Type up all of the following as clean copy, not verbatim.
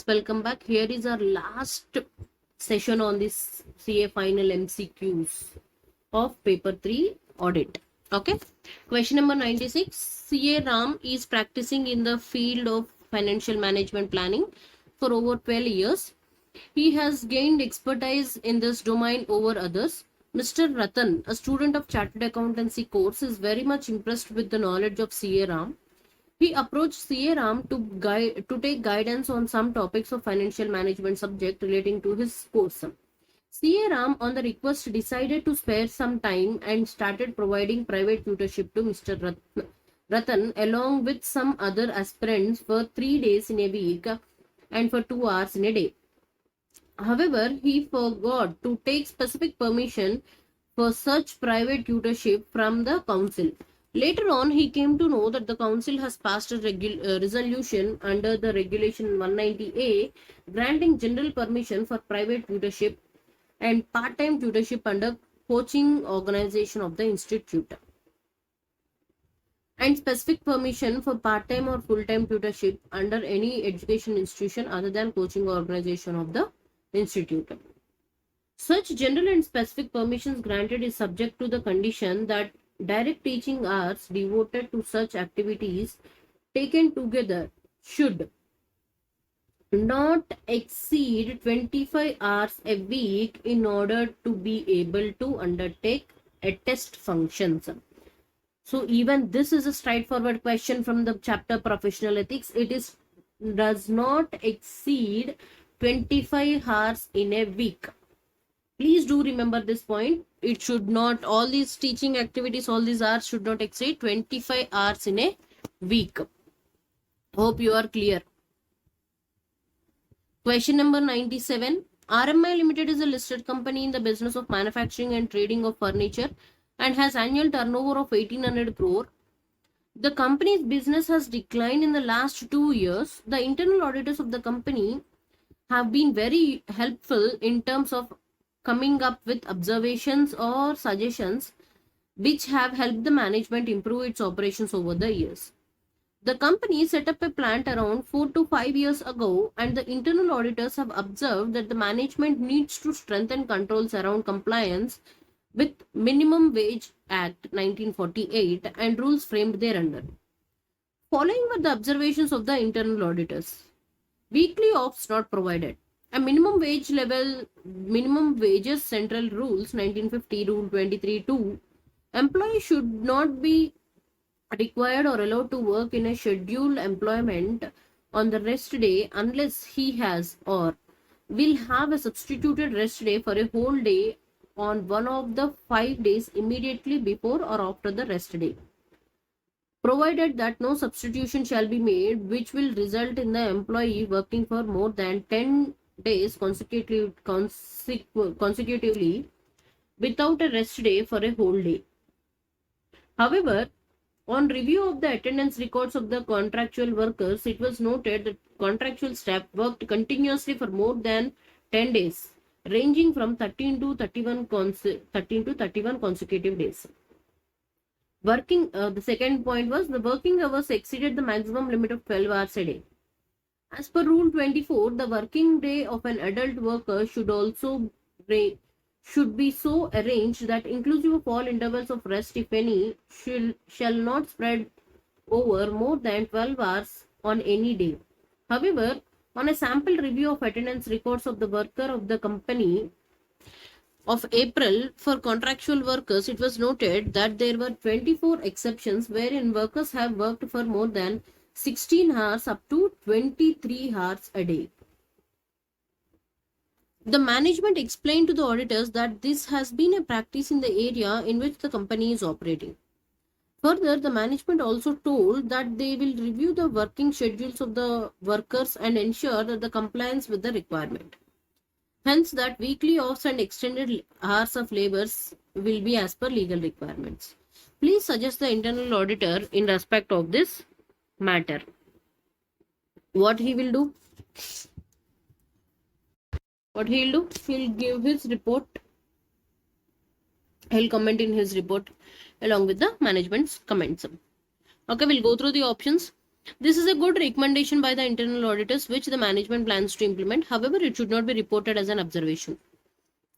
Welcome back. Here is our last session on this CA final MCQs of paper 3 audit. Okay. Question number 96. CA Ram is practicing in the field of financial management planning for over 12 years. He has gained expertise in this domain over others. Mr. Ratan, a student of Chartered Accountancy course, is very much impressed with the knowledge of CA Ram. He approached CA Ram to take guidance on some topics of financial management subject relating to his course. CA Ram, on the request, decided to spare some time and started providing private tutorship to Mr. Ratan along with some other aspirants for 3 days in a week and for 2 hours in a day. However, he forgot to take specific permission for such private tutorship from the council. Later on, he came to know that the council has passed a resolution under the regulation 190A granting general permission for private tutorship and part-time tutorship under coaching organization of the institute, and specific permission for part-time or full-time tutorship under any education institution other than coaching organization of the institute. Such general and specific permissions granted is subject to the condition that direct teaching hours devoted to such activities taken together should not exceed 25 hours a week in order to be able to undertake a test functions. So even this is a straightforward question from the chapter Professional Ethics. It is does not exceed 25 hours in a week. Please do remember this point. It should not, all these teaching activities, all these hours should not exceed 25 hours in a week. Hope you are clear. Question number 97. RMI Limited is a listed company in the business of manufacturing and trading of furniture and has annual turnover of 1800 crore. The company's business has declined in the last 2 years. The internal auditors of the company have been very helpful in terms of coming up with observations or suggestions which have helped the management improve its operations over the years. The company set up a plant around 4 to 5 years ago, and the internal auditors have observed that the management needs to strengthen controls around compliance with Minimum Wage Act 1948 and rules framed thereunder. Following were the observations of the internal auditors. Weekly offs not provided. A minimum wages central rules 1950 rule 23(2), employee should not be required or allowed to work in a scheduled employment on the rest day unless he has or will have a substituted rest day for a whole day on one of the 5 days immediately before or after the rest day, provided that no substitution shall be made which will result in the employee working for more than 10 days consecutively without a rest day for a whole day. However, on review of the attendance records of the contractual workers, it was noted that contractual staff worked continuously for more than 10 days, ranging from 13 to 31 consecutive days. The second point was the working hours exceeded the maximum limit of 12 hours a day. As per Rule 24, the working day of an adult worker should be so arranged that inclusive of all intervals of rest, if any, shall not spread over more than 12 hours on any day. However, on a sample review of attendance records of the worker of the company of April for contractual workers, it was noted that there were 24 exceptions wherein workers have worked for more than 16 hours up to 23 hours a day. The management explained to the auditors that this has been a practice in the area in which the company is operating. Further, the management also told that they will review the working schedules of the workers and ensure that the compliance with the requirement. Hence, that weekly offs and extended hours of labors will be as per legal requirements. Please suggest the internal auditor in respect of this matter. What he will do? He'll give his report. He'll comment in his report along with the management's comments. Okay, we'll go through the options. This is a good recommendation by the internal auditors which the management plans to implement. However, it should not be reported as an observation.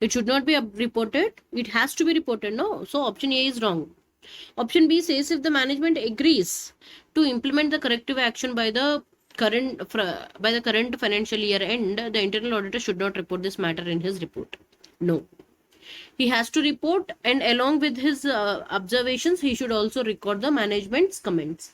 It should not be reported. It has to be reported. No. So option A is wrong. Option B says if the management agrees to implement the corrective action by the current financial year end, the internal auditor should not report this matter in his report. No. He has to report, and along with his observations, he should also record the management's comments.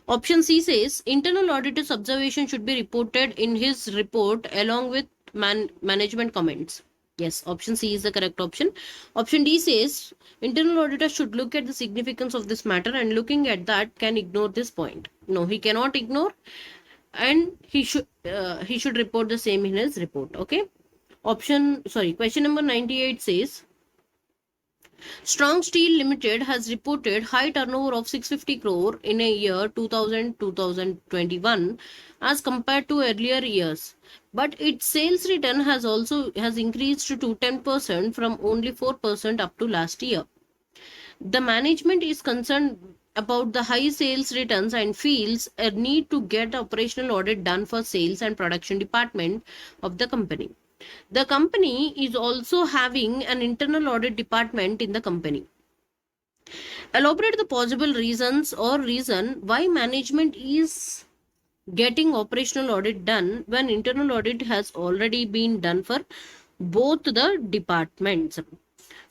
Option C says internal auditor's observation should be reported in his report along with management comments. Yes, option C is the correct option. Option D says internal auditor should look at the significance of this matter, and looking at that can ignore this point. No, he cannot ignore, and he should report the same in his report. Okay. Question number 98 says Strong Steel Limited has reported high turnover of 650 crore in a year 2021 as compared to earlier years, but its sales return has increased to 10% from only 4% up to last year. The management is concerned about the high sales returns and feels a need to get operational audit done for sales and production department of the company. The company is also having an internal audit department in the company. Elaborate the possible reasons or reason why management is getting operational audit done when internal audit has already been done for both the departments.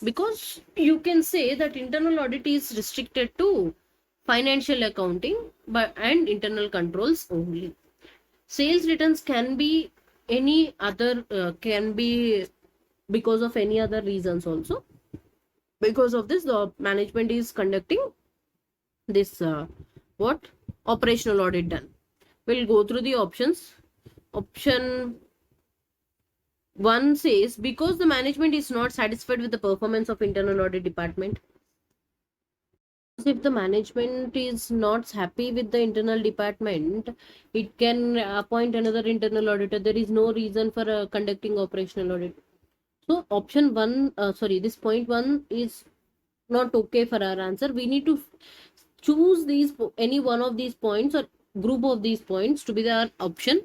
Because you can say that internal audit is restricted to financial accounting and internal controls only. Sales returns can be any other can be because of any other reasons also. Because of this, the management is conducting this operational audit done. We'll go through the options. Option 1 says because the management is not satisfied with the performance of internal audit department. If the management is not happy with the internal department, it can appoint another internal auditor. There is no reason for conducting operational audit. So option 1, this point 1 is not okay for our answer. We need to choose any one of these points or group of these points to be the option.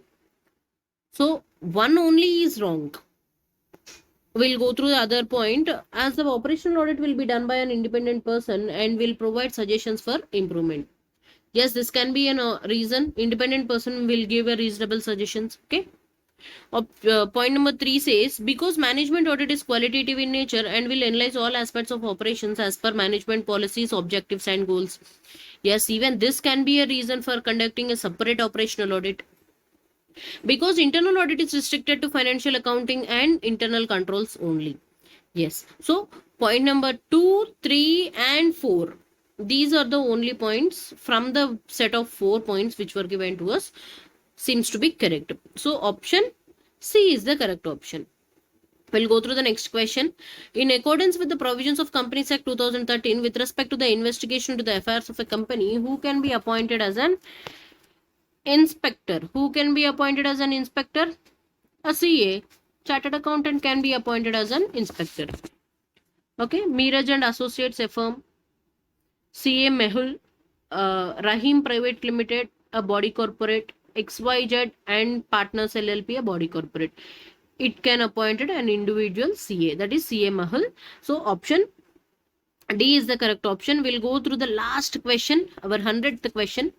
So 1 only is wrong. We'll go through the other point. As the operational audit will be done by an independent person and will provide suggestions for improvement. Yes, this can be a reason. Independent person will give a reasonable suggestions. Okay. Point number 3 says because management audit is qualitative in nature and will analyze all aspects of operations as per management policies, objectives and goals. Yes, even this can be a reason for conducting a separate operational audit. Because internal audit is restricted to financial accounting and internal controls only. Yes. So point number 2, 3 and 4. These are the only points from the set of 4 points which were given to us seems to be correct. So option C is the correct option. We'll go through the next question. In accordance with the provisions of Companies Act 2013 with respect to the investigation into the affairs of a company, who can be appointed as an inspector? Who can be appointed as an inspector? A CA, chartered accountant, can be appointed as an inspector. Okay, Meeraj and Associates, a firm. CA Mehul, Rahim Private Limited, a body corporate. XYZ and Partners LLP, a body corporate. It can appointed an individual CA, that is CA Mahal. So option D is the correct option. We'll go through the last question, our 100th question.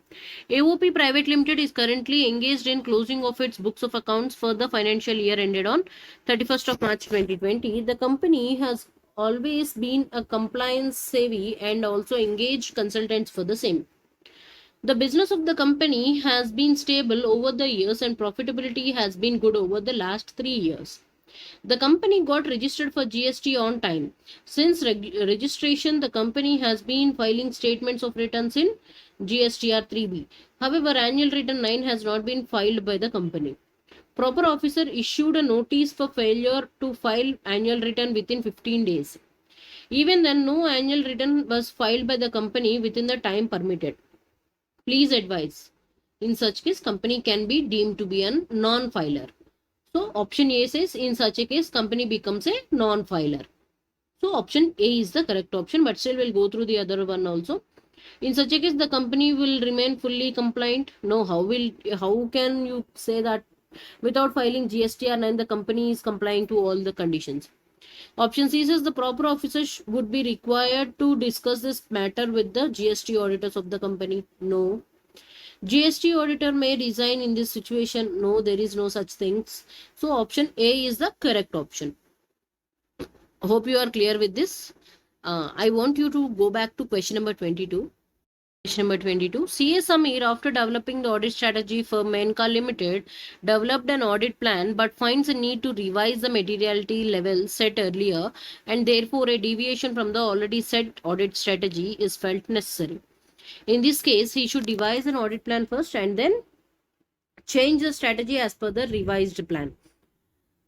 AOP Private Limited is currently engaged in closing of its books of accounts for the financial year ended on 31st of March 2020. The company has always been a compliance savvy and also engaged consultants for the same. The business of the company has been stable over the years and profitability has been good over the last 3 years. The company got registered for GST on time. Since registration, the company has been filing statements of returns in GSTR 3B. However, annual return 9 has not been filed by the company. Proper officer issued a notice for failure to file annual return within 15 days. Even then, no annual return was filed by the company within the time permitted. Please advise. In such case, company can be deemed to be a non-filer. So option A says in such a case, company becomes a non-filer. So option A is the correct option, but still we'll go through the other one also. In such a case, the company will remain fully compliant. No, how can you say that without filing GST or 9 the company is complying to all the conditions? Option C says the proper officers would be required to discuss this matter with the GST auditors of the company. No. GST auditor may resign in this situation. No, there is no such things. So option A is the correct option. Hope you are clear with this. I want you to go back to question number 22. Question number 22. CA Samir, after developing the audit strategy for Menka Limited, developed an audit plan but finds a need to revise the materiality level set earlier, and therefore a deviation from the already set audit strategy is felt necessary. In this case, he should devise an audit plan first and then change the strategy as per the revised plan.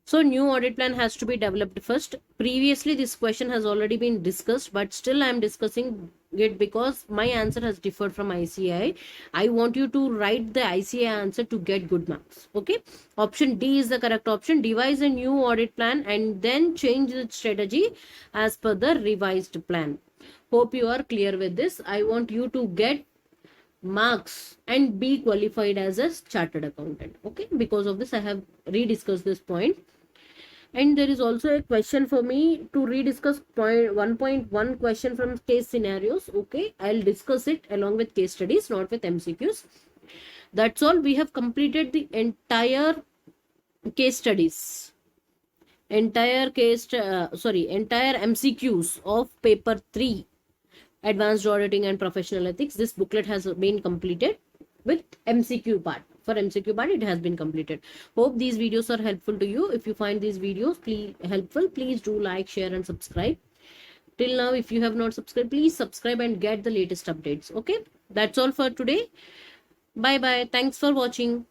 So new audit plan has to be developed first. Previously, this question has already been discussed, but still I am discussing it because my answer has differed from ICAI. I want you to write the ICAI answer to get good marks. Okay. Option D is the correct option. Devise a new audit plan and then change the strategy as per the revised plan. Hope you are clear with this. I want you to get marks and be qualified as a chartered accountant. Okay. Because of this, I have rediscussed this point. And there is also a question for me to rediscuss point 1.1 question from case scenarios. Okay, I'll discuss it along with case studies, not with MCQs. That's all. We have completed the entire case studies, entire MCQs of paper 3, advanced auditing and professional ethics. This booklet has been completed with MCQ part. For MCQ part, it has been completed. Hope these videos are helpful to you. If you find these videos please do like, share and subscribe. Till now, if you have not subscribed, please subscribe and get the latest updates. Okay, that's all for today. Bye bye. Thanks for watching.